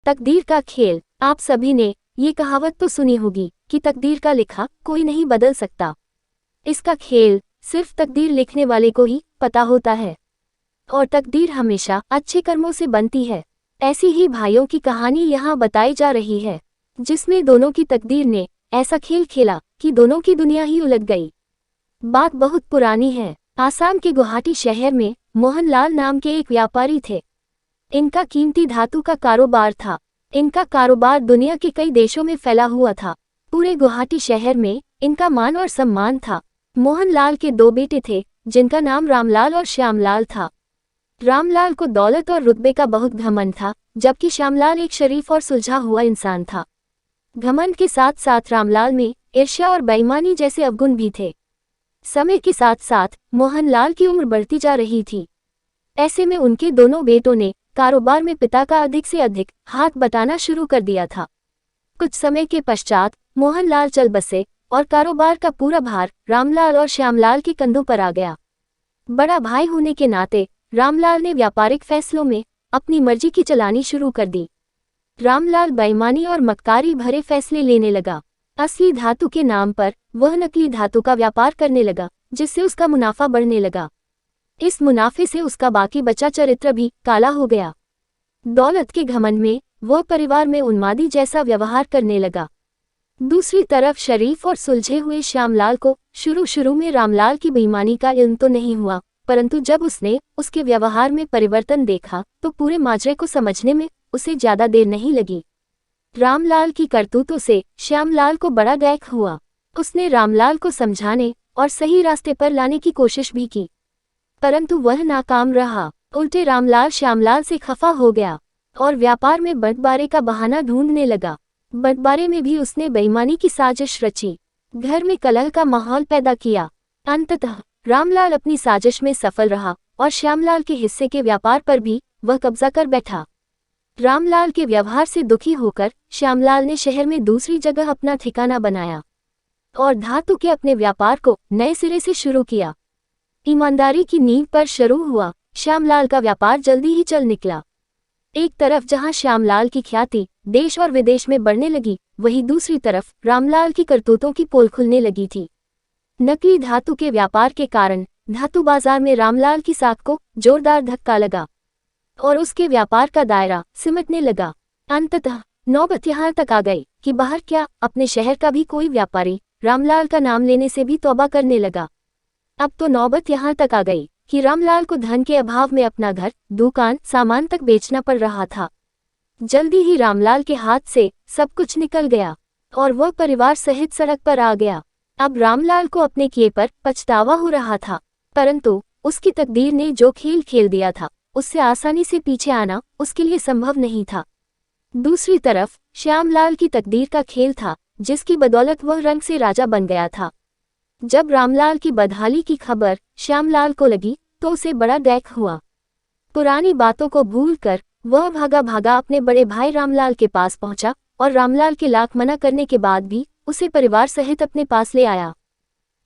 तकदीर का खेल। आप सभी ने ये कहावत तो सुनी होगी कि तकदीर का लिखा कोई नहीं बदल सकता। इसका खेल सिर्फ तकदीर लिखने वाले को ही पता होता है और तकदीर हमेशा अच्छे कर्मों से बनती है। ऐसी ही भाइयों की कहानी यहाँ बताई जा रही है, जिसमें दोनों की तकदीर ने ऐसा खेल खेला कि दोनों की दुनिया ही उलट गई। बात बहुत पुरानी है। आसाम के गुवाहाटी शहर में मोहनलाल नाम के एक व्यापारी थे। इनका कीमती धातु का कारोबार था। इनका कारोबार दुनिया के कई देशों में फैला हुआ था। पूरे गुवाहाटी शहर में इनका मान और सम्मान था। मोहनलाल के दो बेटे थे, जिनका नाम रामलाल और श्यामलाल था। रामलाल को दौलत और रुतबे का बहुत घमंड था, जबकि श्यामलाल एक शरीफ और सुलझा हुआ इंसान था। घमंड के साथ साथ रामलाल में ईर्ष्या और बेईमानी जैसे अवगुण भी थे। समय के साथ साथ मोहनलाल की उम्र बढ़ती जा रही थी। ऐसे में उनके दोनों बेटों ने कारोबार में पिता का अधिक से अधिक हाथ बटाना शुरू कर दिया था। कुछ समय के पश्चात मोहनलाल चल बसे और कारोबार का पूरा भार रामलाल और श्यामलाल के कंधों पर आ गया। बड़ा भाई होने के नाते रामलाल ने व्यापारिक फैसलों में अपनी मर्जी की चलानी शुरू कर दी। रामलाल बेईमानी और मक्कारी भरे फैसले लेने लगा। असली धातु के नाम पर वह नकली धातु का व्यापार करने लगा, जिससे उसका मुनाफा बढ़ने लगा। इस मुनाफे से उसका बाकी बचा चरित्र भी काला हो गया। दौलत के घमंड में वह परिवार में उन्मादी जैसा व्यवहार करने लगा। दूसरी तरफ शरीफ और सुलझे हुए श्यामलाल को शुरू में रामलाल की बेईमानी का इल्म तो नहीं हुआ, परंतु जब उसने उसके व्यवहार में परिवर्तन देखा तो पूरे माजरे को समझने में उसे ज्यादा देर नहीं लगी। रामलाल की करतूतों से श्यामलाल को बड़ा गैक हुआ। उसने रामलाल को समझाने और सही रास्ते पर लाने की कोशिश भी की, परंतु वह नाकाम रहा। उल्टे रामलाल श्यामलाल से खफा हो गया और व्यापार में बंटवारे का बहाना ढूंढने लगा। बंटवारे में भी उसने बेईमानी की साजिश रची, घर में कलह का माहौल पैदा किया। अंततः रामलाल अपनी साजिश में सफल रहा और श्यामलाल के हिस्से के व्यापार पर भी वह कब्जा कर बैठा। रामलाल के व्यवहार से दुखी होकर श्यामलाल ने शहर में दूसरी जगह अपना ठिकाना बनाया और धातु के अपने व्यापार को नए सिरे से शुरू किया। ईमानदारी की नींव पर शुरू हुआ श्यामलाल का व्यापार जल्दी ही चल निकला। एक तरफ जहां श्यामलाल की ख्याति देश और विदेश में बढ़ने लगी, वहीं दूसरी तरफ रामलाल की करतूतों की पोल खुलने लगी थी। नकली धातु के व्यापार के कारण धातु बाजार में रामलाल की साख को जोरदार धक्का लगा और उसके व्यापार का दायरा सिमटने लगा। अंततः नौबत यहाँ तक आ गई कि बाहर क्या, अपने शहर का भी कोई व्यापारी रामलाल का नाम लेने से भी तौबा करने लगा। अब तो नौबत यहाँ तक आ गई कि रामलाल को धन के अभाव में अपना घर, दुकान, सामान तक बेचना पड़ रहा था। जल्दी ही रामलाल के हाथ से सब कुछ निकल गया और वह परिवार सहित सड़क पर आ गया। अब रामलाल को अपने किए पर पछतावा हो रहा था, परंतु उसकी तकदीर ने जो खेल खेल दिया था उससे आसानी से पीछे आना उसके लिए संभव नहीं था। दूसरी तरफ श्यामलाल की तकदीर का खेल था, जिसकी बदौलत वह रंग से राजा बन गया था। जब रामलाल की बदहाली की खबर श्यामलाल को लगी तो उसे बड़ा गैक हुआ। पुरानी बातों को भूलकर वह भागा भागा अपने बड़े भाई रामलाल के पास पहुंचा और रामलाल के लाख मना करने के बाद भी उसे परिवार सहित अपने पास ले आया।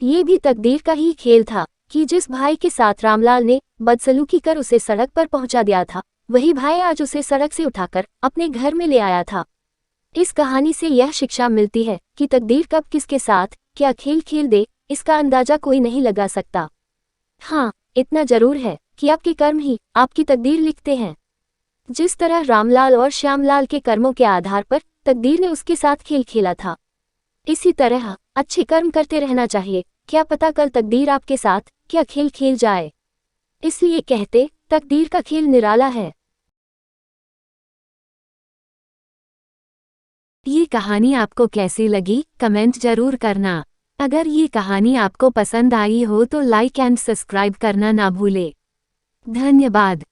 ये भी तकदीर का ही खेल था कि जिस भाई के साथ रामलाल ने बदसलूकी कर उसे सड़क पर पहुंचा दिया था, वही भाई आज उसे सड़क से उठाकर अपने घर में ले आया था। इस कहानी से यह शिक्षा मिलती है कि तकदीर कब किसके साथ क्या खेल खेल दे, इसका अंदाजा कोई नहीं लगा सकता। हाँ, इतना जरूर है कि आपके कर्म ही आपकी तकदीर लिखते हैं। जिस तरह रामलाल और श्यामलाल के कर्मों के आधार पर तकदीर ने उसके साथ खेल खेला था, इसी तरह अच्छे कर्म करते रहना चाहिए। क्या पता कल तकदीर आपके साथ क्या खेल खेल जाए। इसलिए कहते तकदीर का खेल निराला है। ये कहानी आपको कैसी लगी कमेंट जरूर करना। अगर ये कहानी आपको पसंद आई हो तो लाइक एंड सब्सक्राइब करना ना भूले। धन्यवाद।